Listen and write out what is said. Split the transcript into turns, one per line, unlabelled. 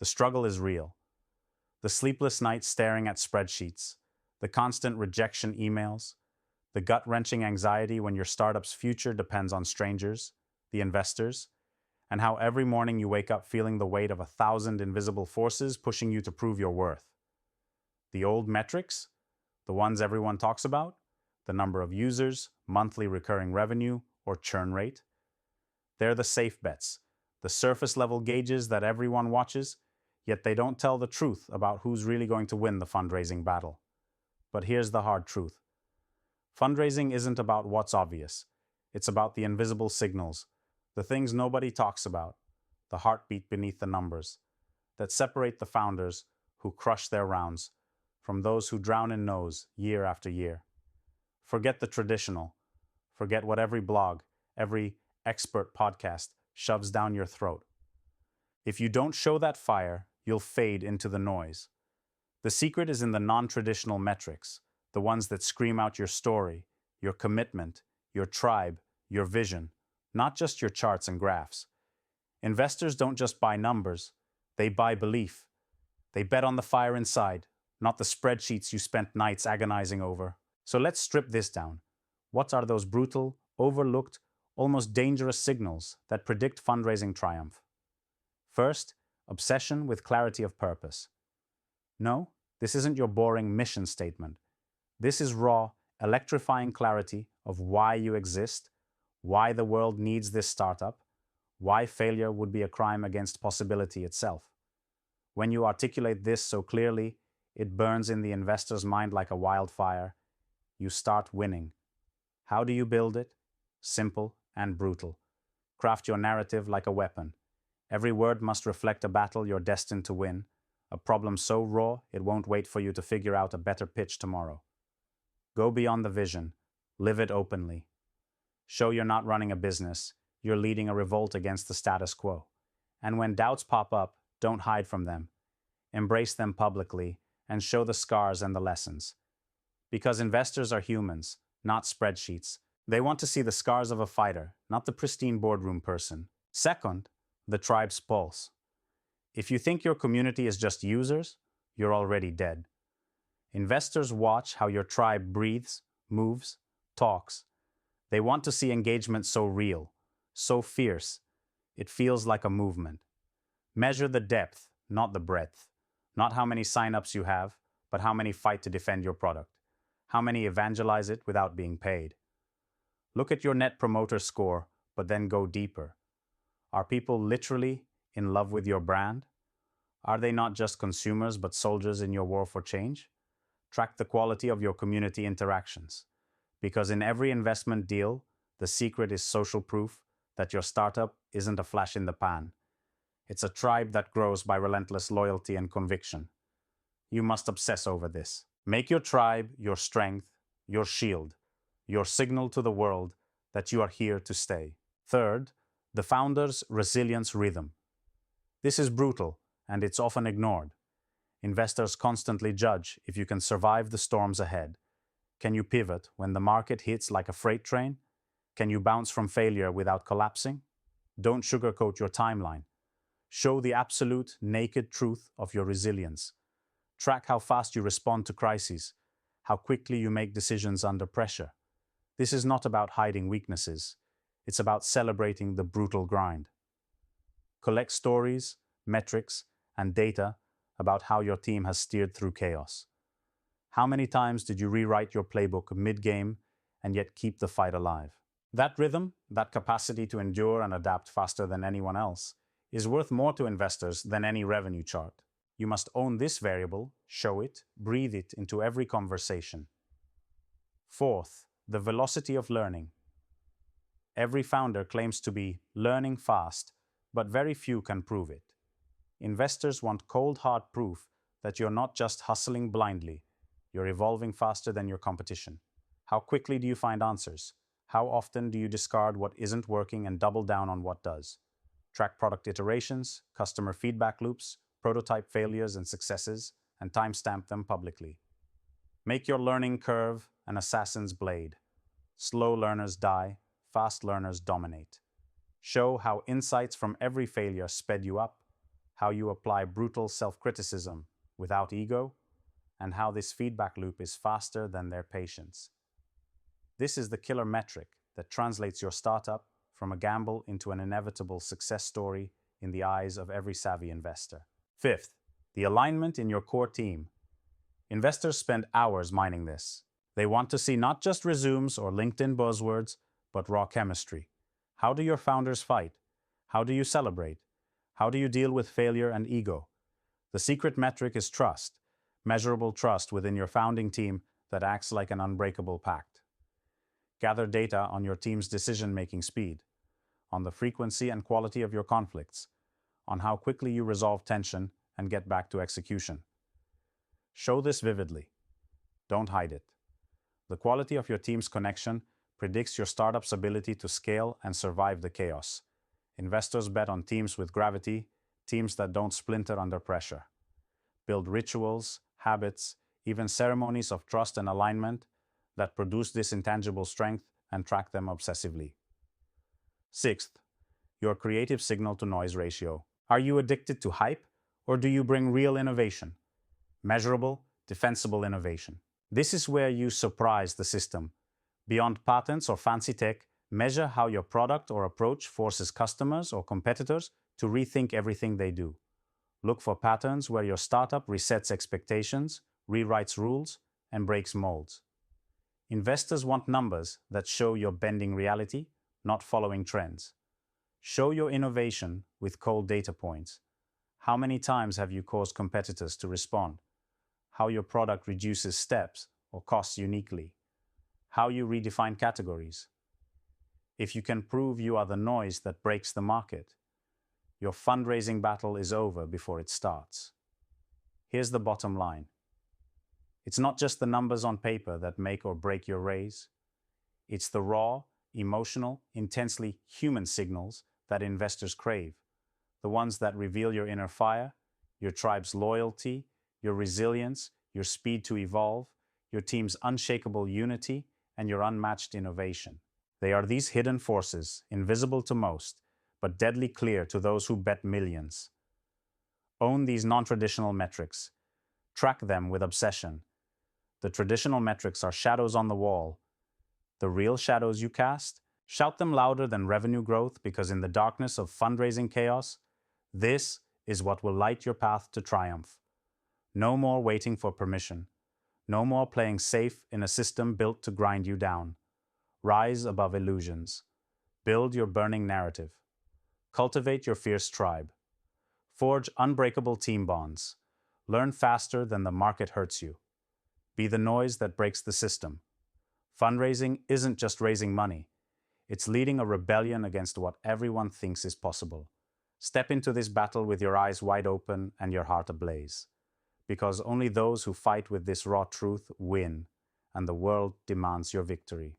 The struggle is real. The sleepless nights staring at spreadsheets, the constant rejection emails, the gut-wrenching anxiety when your startup's future depends on strangers, the investors, and how every morning you wake up feeling the weight of 1,000 invisible forces pushing you to prove your worth. The old metrics, the ones everyone talks about, the number of users, monthly recurring revenue, or churn rate, they're the safe bets, the surface level gauges that everyone watches, yet they don't tell the truth about who's really going to win the fundraising battle. But here's the hard truth. Fundraising isn't about what's obvious. It's about the invisible signals, the things nobody talks about, the heartbeat beneath the numbers, that separate the founders who crush their rounds from those who drown in no's year after year. Forget the traditional. Forget what every blog, every expert podcast shoves down your throat. If you don't show that fire, you'll fade into the noise. The secret is in the non-traditional metrics, the ones that scream out your story, your commitment, your tribe, your vision, not just your charts and graphs. Investors don't just buy numbers, they buy belief. They bet on the fire inside, not the spreadsheets you spent nights agonizing over. So let's strip this down. What are those brutal, overlooked, almost dangerous signals that predict fundraising triumph? First, obsession with clarity of purpose. No, this isn't your boring mission statement. This is raw, electrifying clarity of why you exist, why the world needs this startup, why failure would be a crime against possibility itself. When you articulate this so clearly, it burns in the investor's mind like a wildfire. You start winning. How do you build it? Simple and brutal. Craft your narrative like a weapon. Every word must reflect a battle you're destined to win, a problem so raw it won't wait for you to figure out a better pitch tomorrow. Go beyond the vision. Live it openly. Show you're not running a business, you're leading a revolt against the status quo. And when doubts pop up, don't hide from them. Embrace them publicly and show the scars and the lessons. Because investors are humans, not spreadsheets. They want to see the scars of a fighter, not the pristine boardroom person. Second, the tribe's pulse. If you think your community is just users, you're already dead. Investors watch how your tribe breathes, moves, talks. They want to see engagement so real, so fierce, it feels like a movement. Measure the depth, not the breadth. Not how many signups you have, but how many fight to defend your product. How many evangelize it without being paid. Look at your net promoter score, but then go deeper. Are people literally in love with your brand? Are they not just consumers but soldiers in your war for change? Track the quality of your community interactions. Because in every investment deal, the secret is social proof that your startup isn't a flash in the pan. It's a tribe that grows by relentless loyalty and conviction. You must obsess over this. Make your tribe your strength, your shield, your signal to the world that you are here to stay. Third, the founder's resilience rhythm. This is brutal, and it's often ignored. Investors constantly judge if you can survive the storms ahead. Can you pivot when the market hits like a freight train? Can you bounce from failure without collapsing? Don't sugarcoat your timeline. Show the absolute, naked truth of your resilience. Track how fast you respond to crises, how quickly you make decisions under pressure. This is not about hiding weaknesses. It's about celebrating the brutal grind. Collect stories, metrics, and data about how your team has steered through chaos. How many times did you rewrite your playbook mid-game and yet keep the fight alive? That rhythm, that capacity to endure and adapt faster than anyone else, is worth more to investors than any revenue chart. You must own this variable, show it, breathe it into every conversation. Fourth, the velocity of learning. Every founder claims to be learning fast, but very few can prove it. Investors want cold hard proof that you're not just hustling blindly, you're evolving faster than your competition. How quickly do you find answers? How often do you discard what isn't working and double down on what does? Track product iterations, customer feedback loops, prototype failures and successes, and timestamp them publicly. Make your learning curve an assassin's blade. Slow learners die, fast learners dominate. Show how insights from every failure sped you up, how you apply brutal self-criticism without ego, and how this feedback loop is faster than their patience. This is the killer metric that translates your startup from a gamble into an inevitable success story in the eyes of every savvy investor. Fifth, the alignment in your core team. Investors spend hours mining this. They want to see not just resumes or LinkedIn buzzwords, but raw chemistry. How do your founders fight? How do you celebrate? How do you deal with failure and ego? The secret metric is trust, measurable trust within your founding team that acts like an unbreakable pact. Gather data on your team's decision-making speed, on the frequency and quality of your conflicts, on how quickly you resolve tension and get back to execution. Show this vividly. Don't hide it. The quality of your team's connection predicts your startup's ability to scale and survive the chaos. Investors bet on teams with gravity, teams that don't splinter under pressure. Build rituals, habits, even ceremonies of trust and alignment that produce this intangible strength and track them obsessively. Sixth, your creative signal-to-noise ratio. Are you addicted to hype, or do you bring real innovation? Measurable, defensible innovation. This is where you surprise the system. Beyond patents or fancy tech, measure how your product or approach forces customers or competitors to rethink everything they do. Look for patterns where your startup resets expectations, rewrites rules, and breaks molds. Investors want numbers that show you're bending reality, not following trends. Show your innovation with cold data points. How many times have you caused competitors to respond? How your product reduces steps or costs uniquely? How you redefine categories? If you can prove you are the noise that breaks the market, your fundraising battle is over before it starts. Here's the bottom line. It's not just the numbers on paper that make or break your raise. It's the raw, emotional, intensely human signals that investors crave. The ones that reveal your inner fire, your tribe's loyalty, your resilience, your speed to evolve, your team's unshakable unity, and your unmatched innovation. They are these hidden forces, invisible to most, but deadly clear to those who bet millions. Own these non-traditional metrics. Track them with obsession. The traditional metrics are shadows on the wall. The real shadows you cast? Shout them louder than revenue growth, because in the darkness of fundraising chaos, this is what will light your path to triumph. No more waiting for permission. No more playing safe in a system built to grind you down. Rise above illusions. Build your burning narrative. Cultivate your fierce tribe. Forge unbreakable team bonds. Learn faster than the market hurts you. Be the noise that breaks the system. Fundraising isn't just raising money. It's leading a rebellion against what everyone thinks is possible. Step into this battle with your eyes wide open and your heart ablaze. Because only those who fight with this raw truth win, and the world demands your victory.